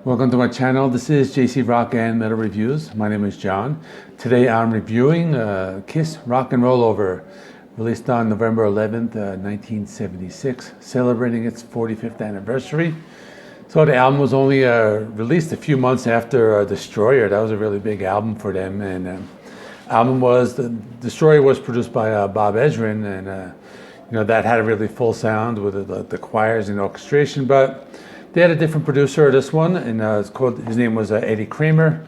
Welcome to my channel. This is JC Rock and Metal Reviews. My name is John. Today I'm reviewing Kiss Rock and Roll Over, released on November 11th, 1976, celebrating its 45th anniversary. So the album was only released a few months after Destroyer. That was a really big album for them. And the Destroyer was produced by Bob Ezrin, and that had a really full sound with the choirs and orchestration, but they had a different producer of this one, and his name was Eddie Kramer.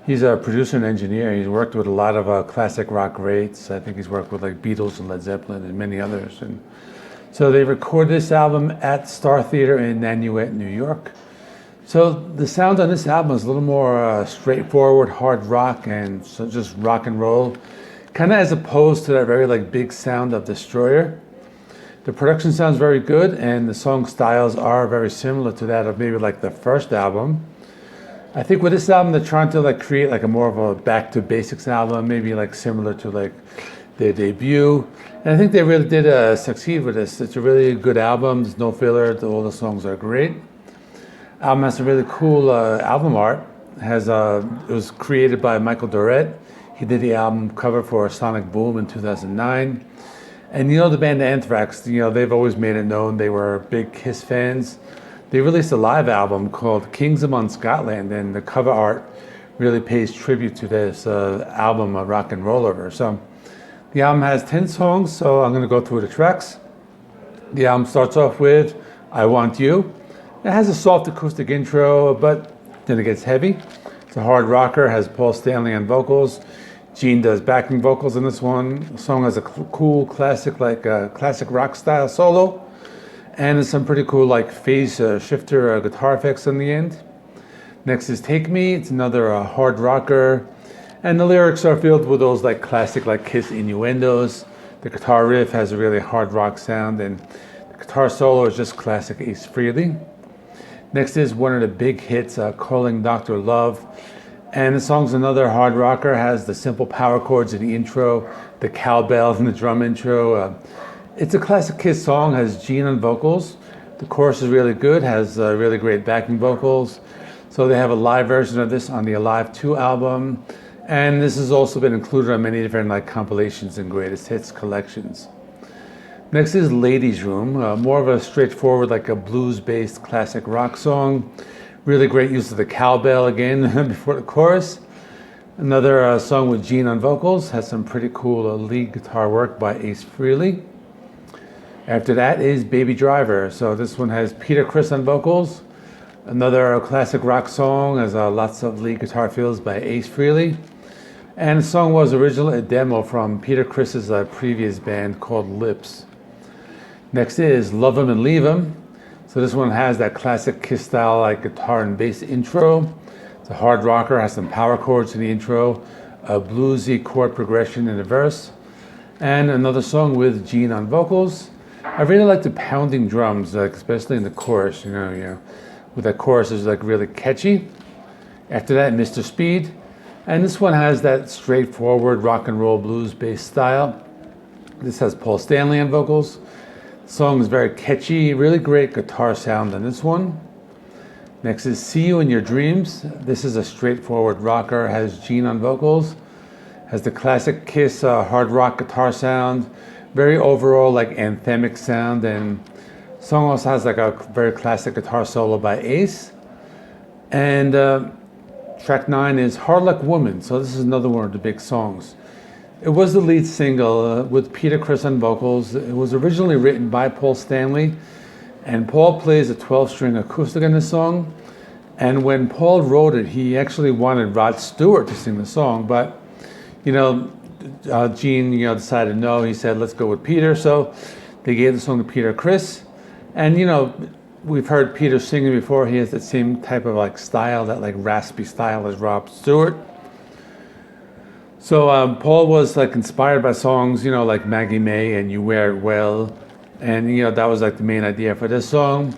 He's a producer and engineer. He's worked with a lot of classic rock greats. I think he's worked with like Beatles and Led Zeppelin and many others. And so they recorded this album at Star Theater in Nanuet, New York. So the sound on this album is a little more straightforward, hard rock, and so just rock and roll, kind of as opposed to that very like big sound of Destroyer. The production sounds very good, and the song styles are very similar to that of maybe like the first album. I think with this album, they're trying to like create like a more of a back to basics album, maybe like similar to like their debut. And I think they really did succeed with this. It's a really good album. There's no filler. All the songs are great. Album has some really cool album art. It was created by Michael Dorette. He did the album cover for Sonic Boom in 2009. And the band Anthrax, they've always made it known they were big Kiss fans. They released a live album called Kings Among Scotland, and the cover art really pays tribute to this album, Rock and Roll Over. So the album has 10 songs, so I'm going to go through the tracks. The album starts off with I Want You. It has a soft acoustic intro, but then it gets heavy. It's a hard rocker, has Paul Stanley on vocals. Gene does backing vocals in this one. The song has a cool classic rock style solo, and there's some pretty cool like phase shifter guitar effects in the end. Next is Take Me. It's another hard rocker, and the lyrics are filled with those like classic like Kiss innuendos. The guitar riff has a really hard rock sound, and the guitar solo is just classic Ace Frehley. Next is one of the big hits, Calling Dr. Love. And the song's another hard rocker, has the simple power chords in the intro, the cowbell in the drum intro. It's a classic Kiss song, has Gene on vocals. The chorus is really good, has really great backing vocals. So they have a live version of this on the Alive 2 album. And this has also been included on many different like compilations and greatest hits collections. Next is Ladies Room, more of a straightforward like a blues-based classic rock song. Really great use of the cowbell again before the chorus. Another song with Gene on vocals, has some pretty cool lead guitar work by Ace Frehley. After that is Baby Driver. So this one has Peter Criss on vocals. Another classic rock song, has lots of lead guitar fills by Ace Frehley. And the song was originally a demo from Peter Criss's previous band called Lips. Next is Love 'Em and Leave 'Em. So this one has that classic Kiss style like guitar and bass intro. It's a hard rocker, has some power chords in the intro, a bluesy chord progression in the verse, and another song with Gene on vocals. I really like the pounding drums, like especially in the chorus. With that chorus is like really catchy. After that, Mr. Speed, and this one has that straightforward rock and roll blues bass style. This has Paul Stanley on vocals. The song is very catchy, really great guitar sound on this one. Next is See You in Your Dreams. This is a straightforward rocker, has Gene on vocals, has the classic Kiss hard rock guitar sound, very overall like anthemic sound, and the song also has like a very classic guitar solo by Ace. And track 9 is Hard Luck Woman. So this is another one of the big songs. It was the lead single with Peter Criss on vocals. It was originally written by Paul Stanley, and Paul plays a 12-string acoustic in the song. And when Paul wrote it, he actually wanted Rod Stewart to sing the song, but Gene decided no. He said let's go with Peter, so they gave the song to Peter Criss. And we've heard Peter singing before. He has that same type of like style, that like raspy style as Rod Stewart. So Paul was like inspired by songs, like Maggie May and You Wear It Well. And, that was like the main idea for this song.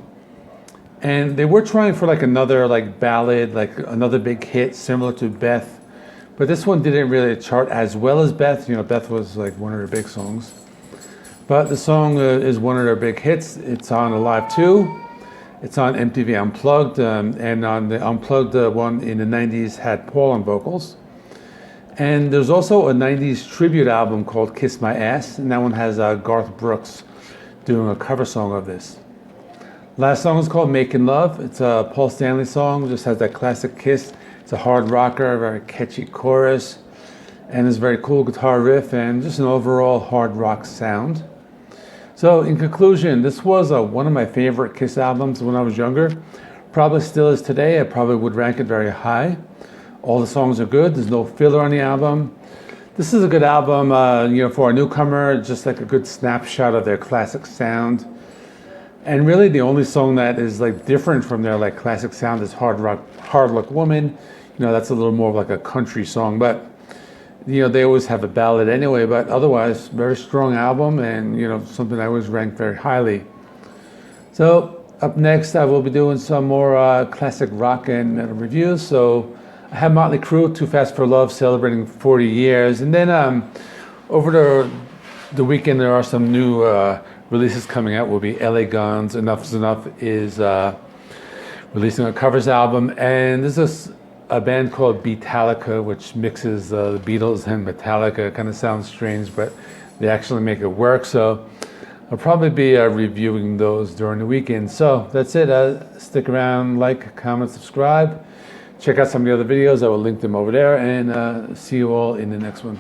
And they were trying for like another like ballad, like another big hit similar to Beth. But this one didn't really chart as well as Beth. Beth was like one of their big songs. But the song is one of their big hits. It's on Alive 2. It's on MTV Unplugged, and on the Unplugged one in the 90s had Paul on vocals. And there's also a 90s tribute album called Kiss My Ass, and that one has Garth Brooks doing a cover song of this. Last song is called Makin Love. It's a Paul Stanley song, just has that classic Kiss. It's a hard rocker, very catchy chorus, and it's a very cool guitar riff, and just an overall hard rock sound. So in conclusion, this was one of my favorite Kiss albums when I was younger. Probably still is today. I probably would rank it very high. All the songs are good. There's no filler on the album. This is a good album, for a newcomer, just like a good snapshot of their classic sound. And really the only song that is like different from their like classic sound is Hard Luck Woman. That's a little more of like a country song, but they always have a ballad anyway, but otherwise very strong album, and something I always rank very highly. So up next I will be doing some more classic rock and metal reviews. So I have Motley Crue, Too Fast for Love, celebrating 40 years. And then over the weekend, there are some new releases coming out. Will be LA Guns, Enough's Enough is releasing a covers album. And this is a band called Metallica, which mixes the Beatles and Metallica. It kind of sounds strange, but they actually make it work. So I'll probably be reviewing those during the weekend. So that's it. Stick around, like, comment, subscribe. Check out some of the other videos. I will link them over there, and see you all in the next one.